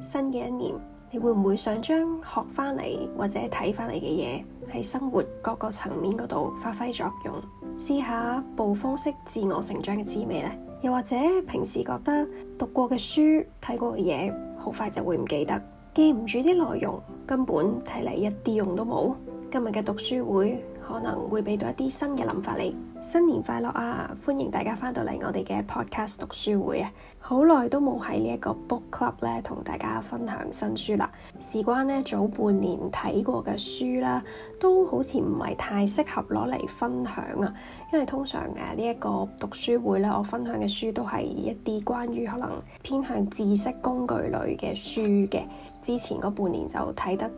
新嘅一年，你會唔會想將學翻嚟或者睇翻嚟嘅嘢喺生活各個層面嗰度發揮作用？試下暴風式自我成長嘅滋味呢？又或者平時覺得讀過嘅書、睇過嘅嘢好快就會唔記得，記唔住啲內容，根本睇嚟一啲用都冇。今日嘅讀書會可能會俾到一啲新嘅諗法你。新年快樂啊！歡迎大家翻到嚟我哋嘅 podcast 讀書會啊！好耐都冇喺呢一個 book club 咧同大家分享新書啦。事關呢早半年睇過嘅書啦，都好似唔係太適合攞嚟分享啊。因為通常呢一個讀書會咧，我分享嘅書都係一啲關於可能偏向知識工具類嘅書嘅。之前嗰半年就睇得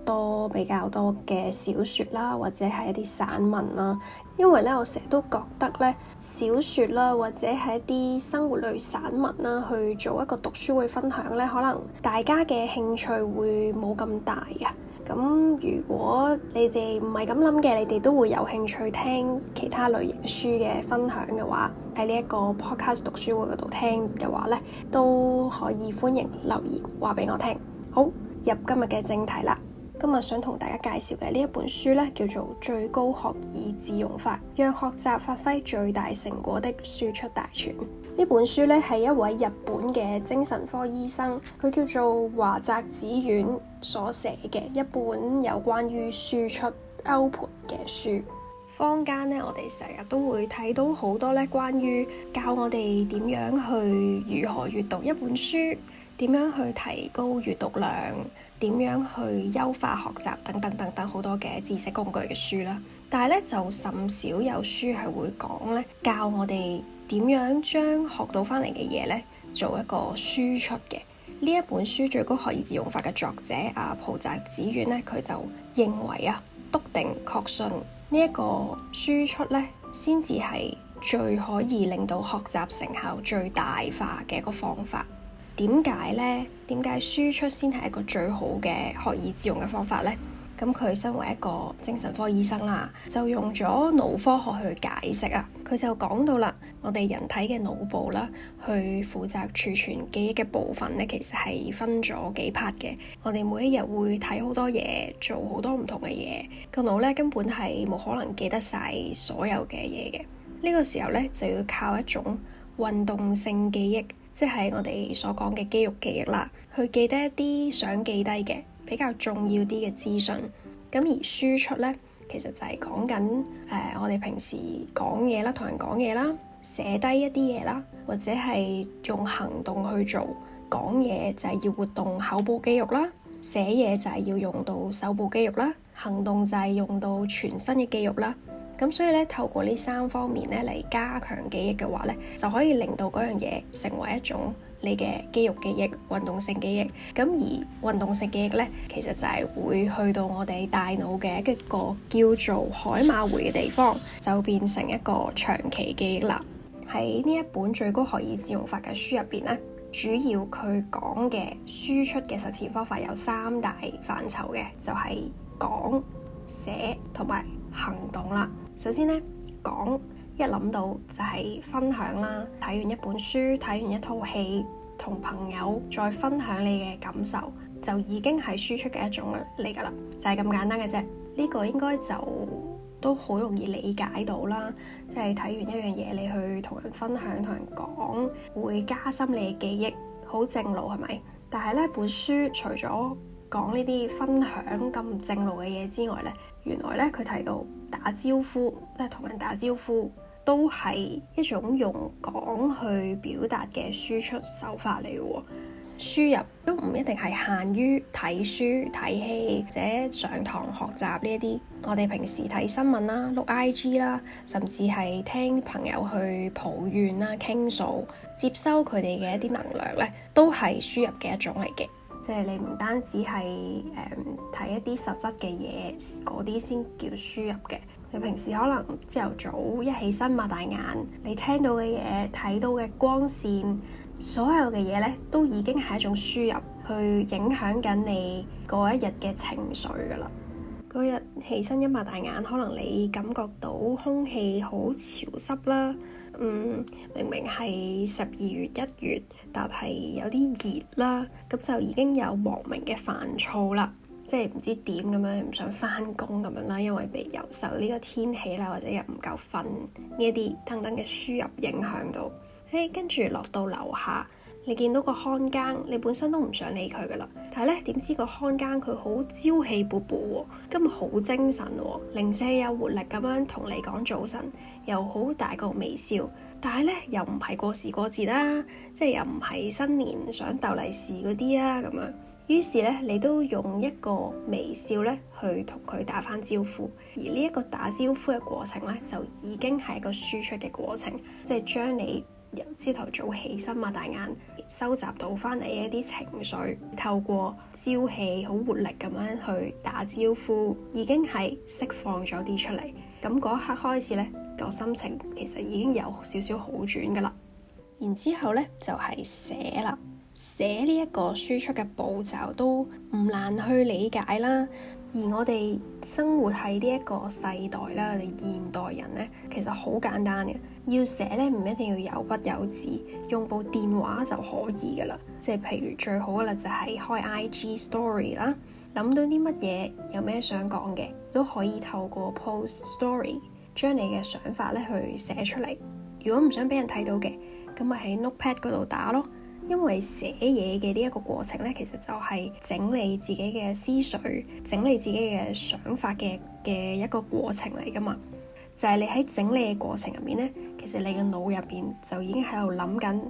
比較多嘅小說啦，或者係一啲散文啦。因為咧，我成日都覺得咧，小說啦，或者係一啲生活類散文啦，去做一個讀書會分享咧，可能大家嘅興趣會冇咁大啊。咁如果你哋唔係咁諗嘅，你哋都會有興趣聽其他類型書嘅分享嘅話，喺呢一個 podcast 讀書會嗰度聽嘅話咧，都可以歡迎留言話俾我聽。好，入今日嘅正題啦。今日想同大家介紹嘅呢一本書呢，叫做《最高學以致用法：讓學習發揮最大成果的輸出大全》。呢本書呢，係一位日本嘅精神科醫生，佢叫做華澤子苑所寫嘅一本有關於輸出 output 嘅書。坊間呢，我哋成日都會睇到好多呢關於教我哋點樣去如何閱讀一本書，點樣去提高閱讀量，點樣去優化學習等等等等好多嘅知識工具嘅書啦，但係咧就甚少有書係會講咧教我哋點樣將學到翻嚟嘅嘢咧做一個輸出嘅。呢一本書最高學以致用法嘅作者浦澤子苑咧，佢就認為篤定確信呢一個輸出咧先至係最可以令到學習成效最大化嘅一個方法。點解呢？點解輸出先係一個最好嘅學以致用嘅方法呢？咁佢身為一個精神科醫生啦，就用咗腦科學去解釋啊。佢就講到啦，我哋人體嘅腦部啦，去負責儲存記憶嘅部分咧，其實係分咗幾 part 嘅。我哋每一日會睇好多嘢，做好多唔同嘅嘢，個腦咧根本係冇可能記得晒所有嘅嘢嘅。呢個時候咧就要靠一種運動性記憶。即係我哋所講嘅肌肉記憶啦，去記得一啲想記低嘅比較重要啲嘅資訊。咁而輸出呢，其實就係講緊我哋平時講嘢啦，同人講嘢啦，寫低一啲嘢啦，或者係用行動去做。講嘢就係要活動口部肌肉啦，寫嘢就係要用到手部肌肉啦，行動就係用到全身嘅肌肉啦。咁所以咧，透過呢3方面咧嚟加強記憶嘅話咧，就可以令到嗰樣嘢成為一種你嘅肌肉記憶、運動性記憶。咁而運動性記憶咧，其實就係會去到我哋大腦嘅一個叫做海馬回嘅地方，就變成一個長期記憶啦。喺呢一本最高學以致用法嘅書入邊咧，主要佢講嘅輸出嘅實踐方法有3大範疇嘅，就係講、寫同埋行動啦。首先咧，講一諗到就係分享啦，睇完一本書，睇完一套戲，同朋友再分享你嘅感受，就已經係輸出嘅一種嚟噶啦，就係咁簡單嘅啫。呢個應該就都好容易理解到啦，即係睇完一樣嘢，你去同人分享、同人講，會加深你嘅記憶，好正路係咪？但係呢本書除咗講呢啲分享咁正路嘅嘢之外呢，原來呢，佢提到打招呼，即係同人打招呼，都係一種用講去表達嘅輸出手法嚟嘅喎。輸入都唔一定係限於睇書、睇戲或者上堂學習呢一啲，我哋平時睇新聞啦、碌 IG 啦，甚至係聽朋友去抱怨啦、傾訴、接收佢哋嘅一啲能量呢，都係輸入嘅一種嚟嘅。即係你唔單止係睇一啲實質嘅嘢，嗰啲先叫輸入嘅。你平時可能朝頭早一起身擘大眼，你聽到嘅嘢、睇到嘅光線，所有嘅嘢咧，都已經係一種輸入，去影響緊你嗰一日嘅情緒噶啦。嗰日起身一擘大眼，可能你感覺到空氣好潮濕啦，明明係12月1月，但係有啲熱啦，咁就已經有莫名嘅煩躁啦，即係唔知點咁樣，唔想返工咁樣啦，因為被由受呢個天氣啦，或者又唔夠瞓呢一啲等等嘅輸入影響到，跟住落到樓下。你見到個看更，你本身都唔想理佢噶啦，但係咧點知個看更佢好朝氣勃勃喎，今日好精神喎，零舍有活力咁樣同你講早晨，又好大個微笑，但係咧又唔係過時過節啦，即係又唔係新年想逗利是嗰啲啊咁樣。於是咧你都用一個微笑咧去同佢打返招呼，而呢一個打招呼嘅過程咧就已經係一個輸出嘅過程，即係將你由朝頭早起身擘大眼收集到翻嚟一啲情緒，透過朝氣好活力咁樣去打招呼，已經係釋放咗啲出嚟。咁嗰一刻開始呢個心情其實已經有少少好轉噶啦。然之後呢就係寫啦，寫呢一個輸出嘅步驟都唔難去理解啦。而我哋生活喺呢一個世代啦，我哋現代人呢，其實好簡單嘅。要寫呢，唔一定要有筆有紙，用部電話就可以噶啦。即係譬如最好嘅啦，就係開 IG Story 啦。諗到啲乜嘢，有咩想講嘅，都可以透過 post story 將你嘅想法呢去寫出嚟。如果唔想俾人睇到嘅，咁咪喺 notepad 嗰度打咯。因為寫嘢嘅呢一個過程呢，其實就係整理自己嘅思緒、整理自己嘅想法嘅一個過程嚟噶嘛。就係你喺整理嘅過程入面呢，其實你嘅腦入邊就已經喺度諗緊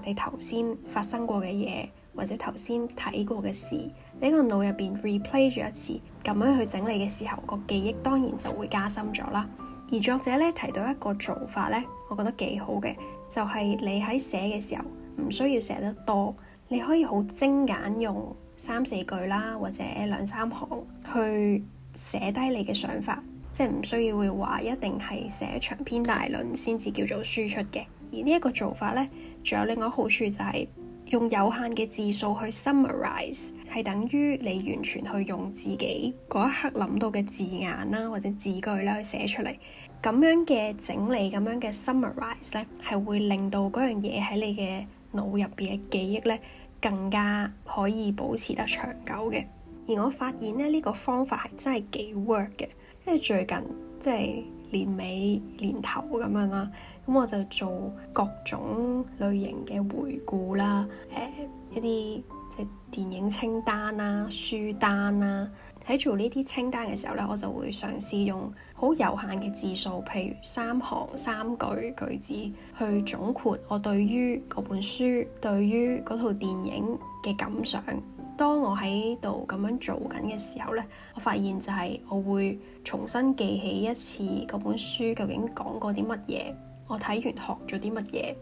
你頭先發生過嘅嘢，或者頭先睇過嘅事，你個腦入邊 replay 咗一次，咁樣去整理嘅時候，個記憶當然就會加深咗啦。而作者呢提到一個做法呢，我覺得幾好嘅，就係你喺寫嘅時候唔需要寫得多，你可以好精簡用3-4句啦，或者2-3行去寫低你嘅想法。即係唔需要會話一定係寫長篇大論先至叫做輸出嘅。而呢一個做法呢，仲有另外一個好處就係用有限嘅字數去 summarize， 係等於你完全去用自己嗰一刻諗到嘅字眼啦，或者字句啦去寫出嚟。咁樣嘅整理，咁樣嘅 summarize 呢，係會令到嗰樣嘢喺你嘅腦入邊嘅記憶呢更加可以保持得長久嘅。而我發現呢，呢個方法係真係幾 work 嘅。因為最近即係年尾年頭咁樣啦，咁我就做各種類型嘅回顧啦，一啲即係電影清單啦、書單啦。喺做呢啲清單嘅時候咧，我就會嘗試用好有限嘅字數，譬如3行3句句子去總括我對於嗰本書、對於嗰套電影嘅感想。當我喺度咁樣做緊嘅時候呢，我發現就係我會重新記起一次嗰本書究竟講過啲乜嘢，我睇完學咗啲乜嘢，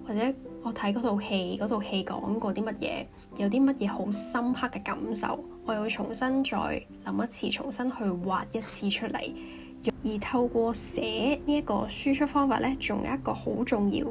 或者我睇嗰套戲講過啲乜嘢，有啲乜嘢好深刻嘅感受，我又會重新再諗一次，重新去畫一次出嚟。而透過寫呢一個輸出方法呢，仲有一個好重要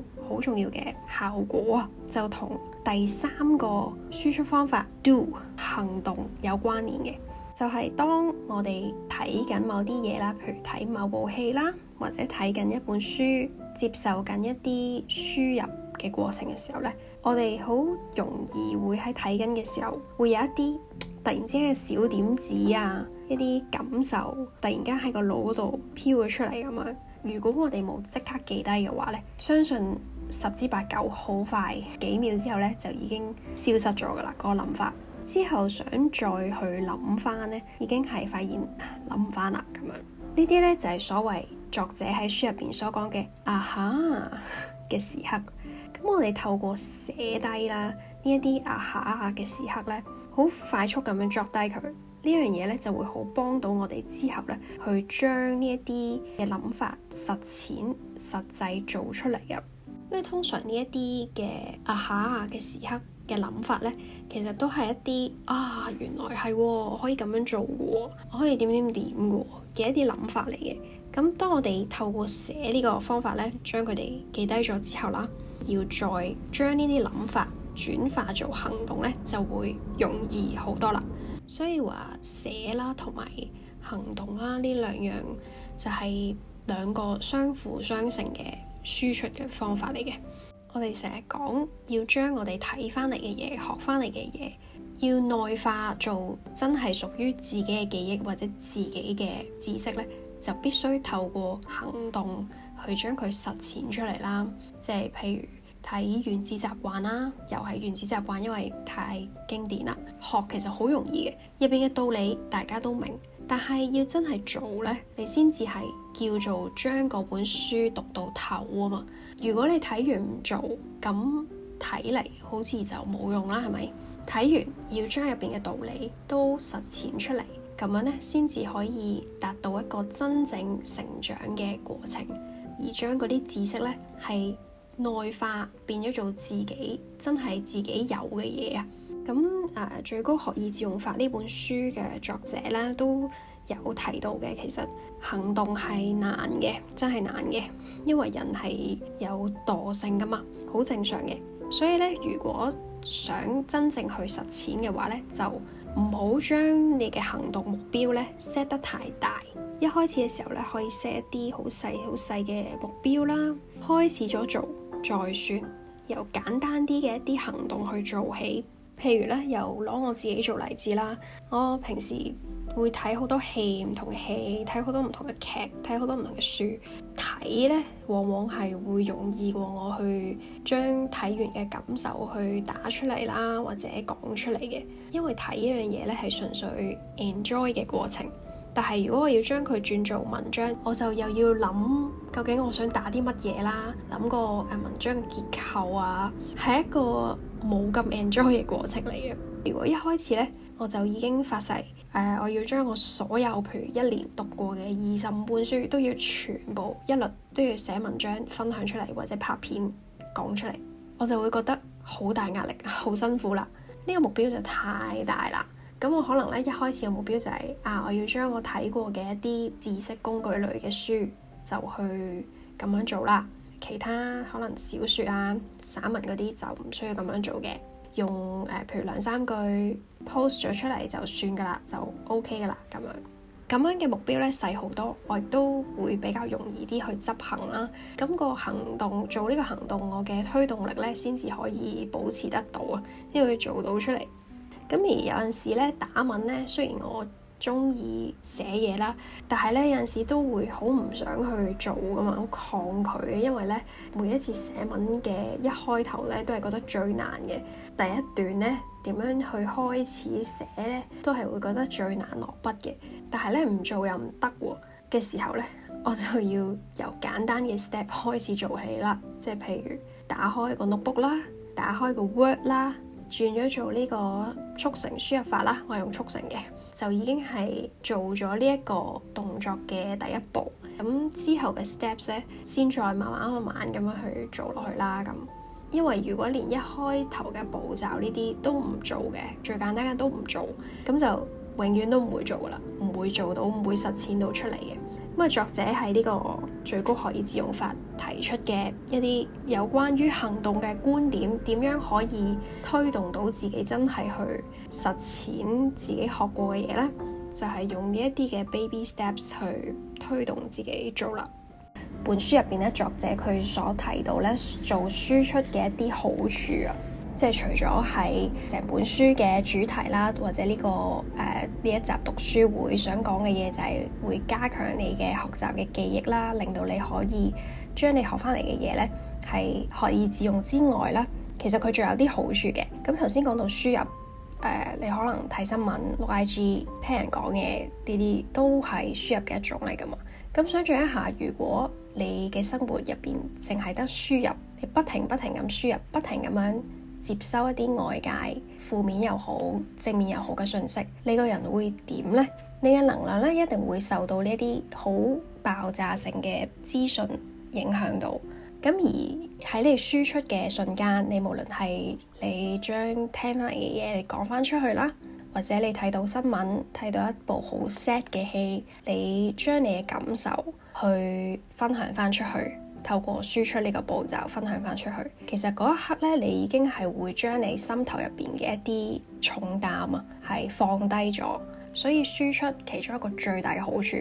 嘅效果啊，就同第3個輸出方法 do 行動有關聯嘅，就係當我哋睇緊某啲嘢啦，譬如睇某部戲啦，或者睇緊一本書，接受緊一啲輸入嘅過程嘅時候呢，我哋好容易會喺睇緊嘅時候會有一啲突然之間嘅小點子啊，一啲感受突然間喺個腦嗰度飄咗出嚟咁樣。如果我哋冇即刻記低嘅話呢，相信10之8九好快幾秒之後呢就已經消失咗噶啦，嗰個諗法。之後想再去諗翻呢，已經係發現諗唔翻啦咁樣。呢啲呢就係所謂作者喺書入邊所講嘅啊哈嘅時刻。咁我哋透過寫低啦呢一啲啊哈嘅時刻呢，好快速咁樣作低佢，呢樣嘢呢就會好幫到我哋之後呢去將呢一啲嘅諗法實際做出嚟嘅。因為通常呢一啲嘅啊哈嘅時刻嘅諗法呢，其實都係一啲原來係我可以咁樣做嘅，我可以點嘅一啲諗法嚟嘅。咁當我哋透過寫呢個方法呢，將佢哋記低咗之後啦，要再將呢啲諗法轉化做行動呢，就會容易好多啦。所以話寫啦，同埋行動啦，呢兩樣就係兩個相輔相成嘅輸出嘅方法嚟嘅。我哋成日講要將我哋睇翻嚟嘅嘢、學翻嚟嘅嘢，要內化做真係屬於自己嘅記憶或者自己嘅知識呢，就必須透過行動去將佢實踐出嚟啦。即係譬如睇原子習慣啦，又係原子習慣，因為太經典啦。學其實好容易嘅，入邊嘅道理大家都明，但係要真係做呢，你先至係叫做將嗰本書讀到頭啊嘛。如果你睇完唔做，咁睇嚟好似就冇用啦，係咪？睇完要將入邊嘅道理都實踐出嚟，咁樣呢先至可以達到一個真正成長嘅過程，而將嗰啲知識呢係內化變咗做自己真係自己有嘅嘢啊。咁最高學以致用法呢本書嘅作者咧都有提到嘅，其實行動係難嘅，真係難嘅，因為人係有惰性噶嘛，好正常嘅。所以咧，如果想真正去實踐嘅話咧，就唔好將你嘅行動目標咧 set 得太大。一開始嘅時候咧，可以 set 一啲好細嘅目標啦，開始咗做再算，由簡單啲嘅一啲行動去做起。譬如咧，又攞我自己做例子啦，我平時會睇好多戲，唔同嘅戲，睇好多唔同嘅劇，睇好多唔同嘅書。睇咧，往往係會容易過我去將睇完嘅感受去打出嚟啦，或者講出嚟嘅。因為睇一樣嘢咧係純粹 enjoy 嘅過程。但係如果我要將佢轉做文章，我就又要諗究竟我想打啲乜嘢啦，諗個文章嘅結構啊，係一個冇咁 enjoy 嘅過程嚟嘅。如果一開始呢，我就已經發誓我要將我所有譬如一年讀過嘅25本書都要全部一律都要寫文章分享出嚟，或者拍片講出嚟，我就會覺得好大壓力，好辛苦啦。呢個目標就太大啦。咁我可能咧一開始嘅目標就係我要將我睇過嘅一啲知識工具類嘅書就去咁樣做啦，其他可能小說啊、散文嗰啲就唔需要咁樣做嘅，用譬如2-3句 post 咗出嚟就算噶啦，就 OK 噶啦。咁樣嘅目標咧細好多，我亦都會比較容易啲去執行啦。咁個行動做呢個行動，我嘅推動力咧先至可以保持得到啊，因為做到出嚟。咁而有陣時咧打文咧，雖然我中意寫嘢啦，但係咧有陣時都會好唔想去做噶嘛，好抗拒嘅，因為咧每一次寫文嘅一開頭咧都係覺得最難嘅。第一段咧點樣去開始寫咧，都係會覺得最難落筆嘅。但係咧唔做又唔得喎嘅時候咧，我就要由簡單嘅 step 開始做起啦，即係譬如打開個 notebook 啦，打開個 Word 啦。轉咗做呢個速成輸入法啦，我係用速成嘅，就已經係做咗呢一個動作嘅第一步。咁之後嘅 steps 咧，先再慢慢咁樣去做落去啦。咁因為如果連一開頭嘅步驟呢啲都唔做嘅，最簡單嘅都唔做，咁就永遠都唔會做噶啦，唔會做到，唔會實踐到出嚟嘅。咁作者喺呢個最高學以致用法提出嘅一啲有關於行動嘅觀點，點樣可以推動到自己真係去實踐自己學過嘅嘢呢？就係用呢一啲嘅 baby steps 去推動自己做啦。本書入邊咧，作者佢所提到咧，做輸出嘅一啲好處啊，即係除咗係成本書嘅主題啦，或者呢一集讀書會想講嘅嘢，就係會加強你嘅學習嘅記憶啦，令到你可以將你學翻嚟嘅嘢咧係學以致用之外啦，其實佢仲有啲好處嘅。咁頭先講到輸入，你可能睇新聞、錄 IG、聽人講嘢，呢啲都係輸入嘅一種嚟噶嘛。咁想象一下，如果你嘅生活入邊淨係得輸入，你不停咁輸入，不停咁樣接收一啲外界負面又好、正面又好嘅信息，你個人會點呢？你嘅能量咧一定會受到呢一啲好爆炸性嘅資訊影響到。咁而喺你輸出嘅瞬間，你無論係你將聽翻嚟嘅嘢講翻出去啦，或者你睇到新聞，睇到一部好 sad 嘅戲，你將你嘅感受去分享翻出去，透過輸出呢個步驟分享翻出去，其實嗰一刻咧，你已經係會將你心頭入邊嘅一啲重擔啊，係放低咗，所以輸出其中一個最大嘅好處，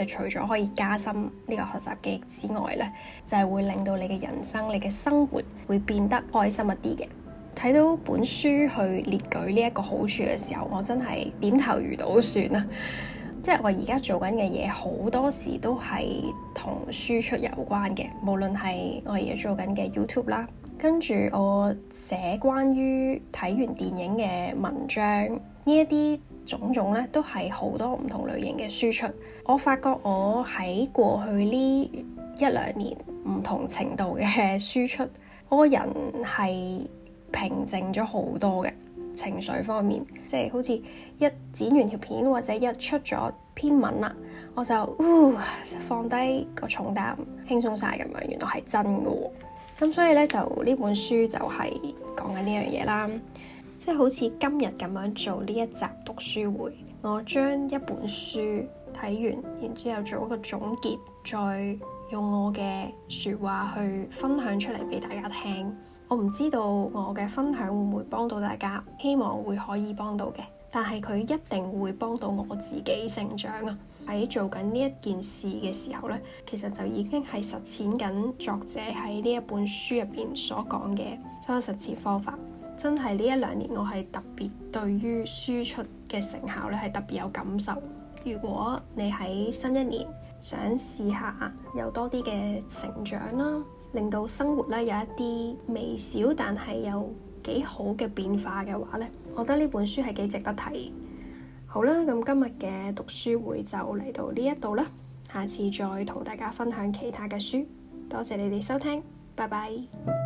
除咗可以加深呢個學習記憶之外呢，就係會令到你嘅人生、你嘅生活會變得開心一啲嘅。睇到本書去列舉呢一個好處嘅時候，我真係點頭如搗蒜啊！即係我而家做緊嘅嘢，好多時都係同輸出有關嘅，無論係我而家做緊嘅 YouTube 啦，跟住我寫關於睇完電影嘅文章，呢一啲種種咧，都係好多唔同類型嘅輸出。我發覺我喺過去呢1-2年唔同程度嘅輸出，我個人係平靜咗好多嘅情緒方面，即係好似一剪完條片或者一出咗篇文啦，我就放低個重擔，輕鬆晒咁樣。原來係真嘅喎。咁所以咧，就呢本書就係講緊呢樣嘢啦。即係好似今日咁樣做呢一集讀書會，我將一本書睇完，然之後做一個總結，再用我嘅說話去分享出嚟俾大家聽。我唔知道我嘅分享會唔會幫到大家，希望會可以幫到嘅，但係佢一定會幫到我自己成長啊！喺做緊呢一件事嘅時候呢，其實就已經係實踐緊作者喺呢一本書入邊所講嘅所有實踐方法。真係呢1-2年，我係特別對於輸出嘅成效呢係特別有感受。如果你喺新一年想試下有多啲嘅成長啦，令到生活咧有一啲微小但係有幾好嘅變化嘅話咧，我覺得呢本書係幾值得睇。好啦，咁今日嘅讀書會就嚟到呢一度啦，下次再同大家分享其他嘅書。多謝你哋收聽，拜拜。